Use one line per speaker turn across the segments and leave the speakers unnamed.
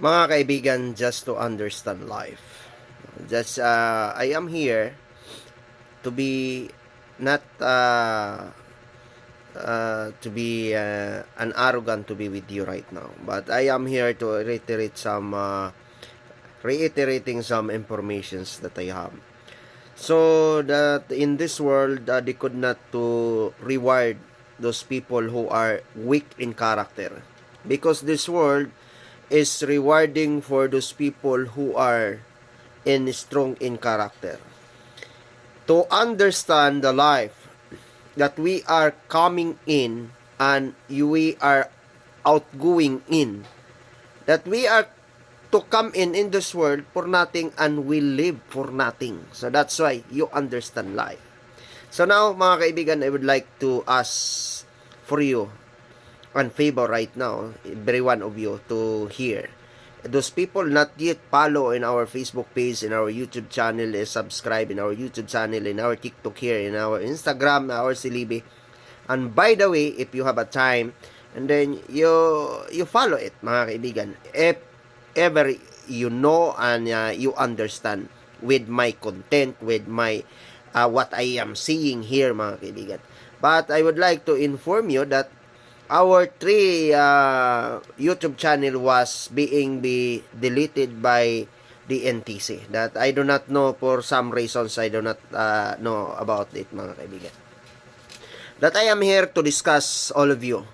Mga kaibigan, just to understand life. I am here to be not to be an arrogant to be with you right now, but I am here to reiterating some informations that I have. So that in this world, they could not to reward those people who are weak in character, because this world is rewarding for those people who are strong in character. To understand the life that we are coming in and we are outgoing in, that we are to come in this world for nothing and we live for nothing. So that's why you understand life. So now, mga kaibigan, I would like to ask for you and favor right now, every one of you to hear. Those people not yet follow in our Facebook page, in our YouTube channel, subscribe in our YouTube channel, in our TikTok here, in our Instagram, our Silibi. And by the way, if you have a time, and then you follow it, mga kaibigan. If ever you know and you understand with my content, with my what I am seeing here, mga kaibigan. But I would like to inform you that our three YouTube channel was be deleted by the NTC. That I do not know, for some reasons I do not know about it, mga kaibigan. That I am here to discuss all of you.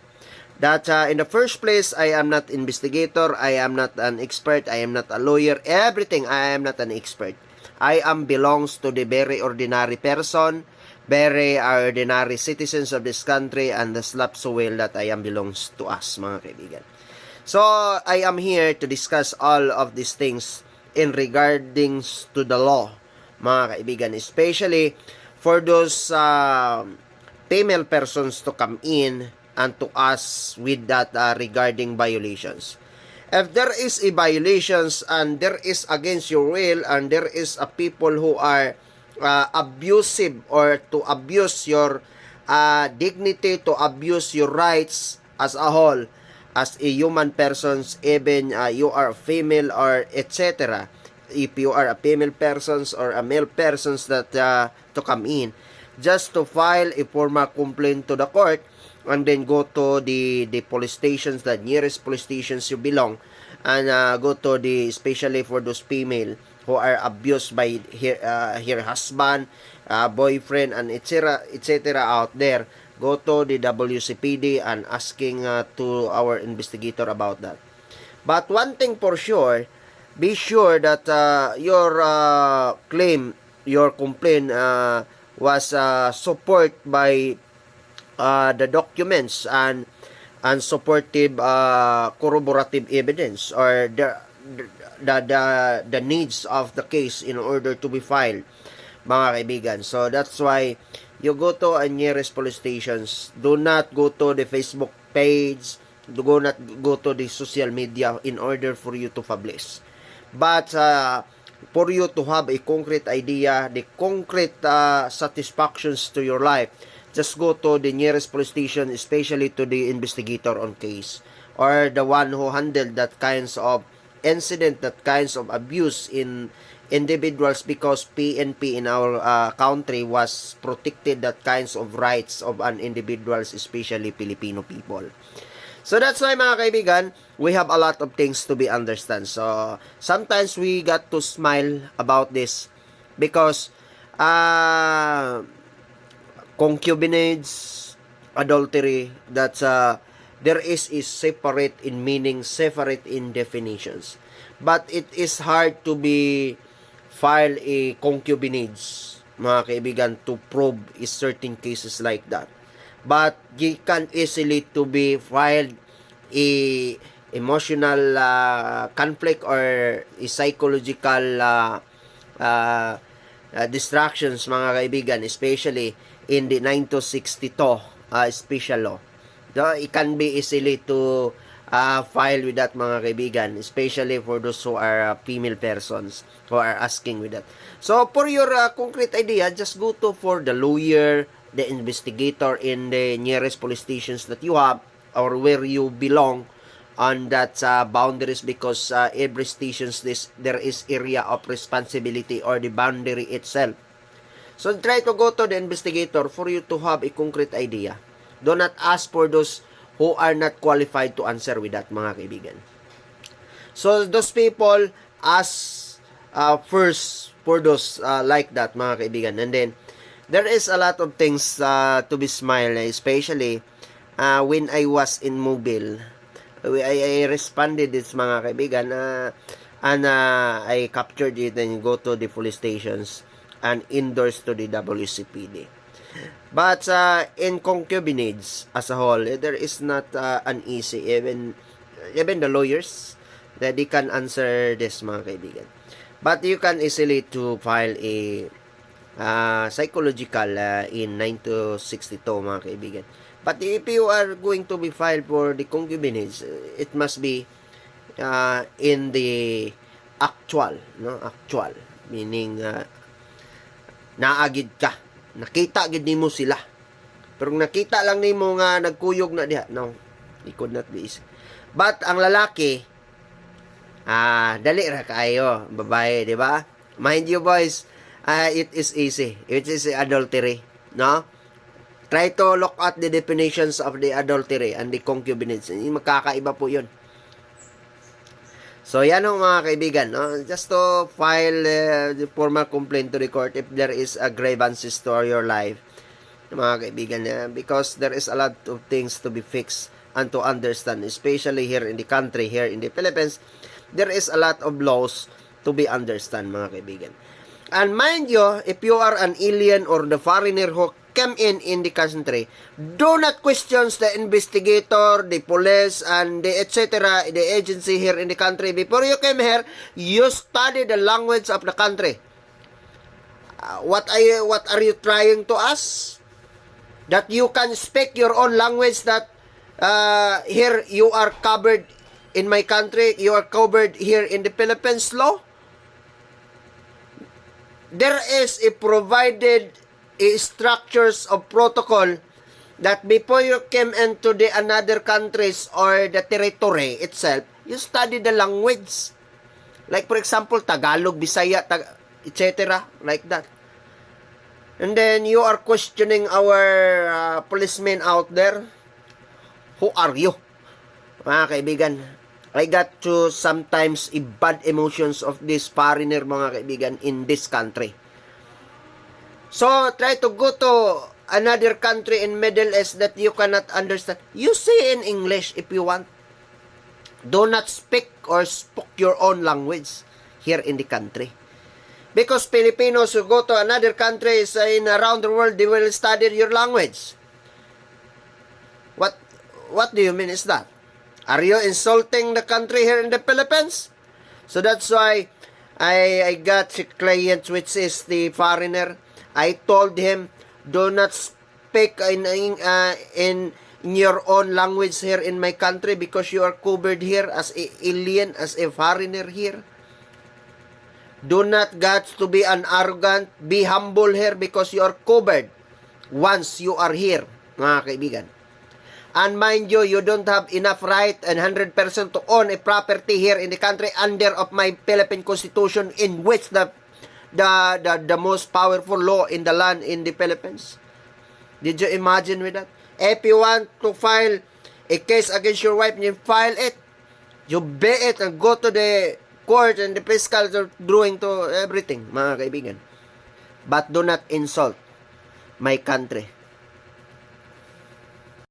That in the first place, I am not investigator, I am not an expert, I am not a lawyer, everything, I am not an expert. I am belongs to the very ordinary person, very ordinary citizens of this country, and the slap so well that I am belongs to us, mga kaibigan. So, I am here to discuss all of these things in regarding to the law, mga kaibigan, especially for those female persons to come in and to us with that regarding violations. If there is a violations and there is against your will and there is a people who are abusive or to abuse your dignity, to abuse your rights as a whole, as a human persons, even you are female or etc. If you are a female persons or a male persons that to come in, just to file a formal complaint to the court, and then go to the police stations, the nearest police stations you belong, and go to the, especially for those female who are abused by her husband, boyfriend, and etc. out there, go to the WCPD and asking to our investigator about that. But one thing for sure, be sure that your claim, your complaint was support by the documents and supportive corroborative evidence, or the needs of the case in order to be filed, mga kaibigan. So that's why you go to a nearest police stations. Do not go to the Facebook page, do not go to the social media in order for you to publish. But for you to have a concrete idea, the concrete satisfactions to your life, just go to the nearest police station, especially to the investigator on case, or the one who handled that kinds of incident, that kinds of abuse in individuals, because PNP in our country was protected that kinds of rights of an individuals, especially Filipino people. So that's why, mga kaibigan, we have a lot of things to be understand. So sometimes we got to smile about this because concubinage, adultery, that's there is separate in meaning, separate in definitions. But it is hard to be file a concubinage, mga kaibigan, to prove is certain cases like that. But you can easily to be filed a emotional conflict or a psychological distractions, mga kaibigan, especially in the 9262 special law. So, it can be easily to file with that, mga kaibigan, especially for those who are female persons who are asking with that. So for your concrete idea, just go to for the lawyer, the investigator in the nearest police stations that you have or where you belong, on that boundaries, because every stations there is area of responsibility or the boundary itself. So try to go to the investigator for you to have a concrete idea. Do not ask for those who are not qualified to answer with that, mga kaibigan. So those people ask first for those like that, mga kaibigan. And then there is a lot of things to be smiled, especially when I was in Mobile. I responded this, mga kaibigan, and I captured it and go to the police stations and endorsed to the WCPD. But in concubinage as a whole, there is not an easy, even the lawyers, that they can answer this, mga kaibigan. But you can easily to file a psychological in 962, mga kaibigan. But if you are going to be filed for the concubinage, it must be in the actual, no? Actual, meaning naagid ka. Nakita gid nimo sila. Pero nakita lang nimo nga nagkuyog na diha, no. It could not be easy. But ang lalaki, dali ra kayo, babae, di ba? Mind you, boys, it is easy. It is adultery, no? Try to look at the definitions of the adultery and the concubinage. Magkakaiba po yun. So, yan ang mga kaibigan, no? Just to file the formal complaint to the court if there is a grievances to your life, mga kaibigan, because there is a lot of things to be fixed and to understand, especially here in the country, here in the Philippines, there is a lot of laws to be understand, mga kaibigan. And mind you, if you are an alien or the foreigner who came in the country, do not question the investigator, the police, and the etc., the agency here in the country. Before you came here, you study the language of the country. What are you trying to ask? That you can speak your own language, that here you are covered in my country, you are covered here in the Philippines law? There is a provided structures of protocol that before you came into the another countries or the territory itself, you study the language. Like for example, Tagalog, Bisaya, etc. like that. And then you are questioning our policemen out there. Who are you? Mga kaibigan, I got to sometimes bad emotions of this foreigner, mga kaibigan, in this country. So, try to go to another country in Middle East that you cannot understand. You say in English if you want. Do not speak or spoke your own language here in the country. Because Filipinos who go to another countries in around the world, they will study your language. What do you mean is that? Are you insulting the country here in the Philippines? So that's why I got a client which is the foreigner. I told him, do not speak in your own language here in my country because you are covered here as an alien, as a foreigner here. Do not got to be an arrogant, be humble here because you are covered once you are here, mga kaibigan. And mind you, you don't have enough right and 100% to own a property here in the country under of my Philippine Constitution, in which the most powerful law in the land in the Philippines. Did you imagine with that? If you want to file a case against your wife, you file it. You bear it and go to the court and the fiscal are doing to everything, mga kaibigan. But do not insult my country.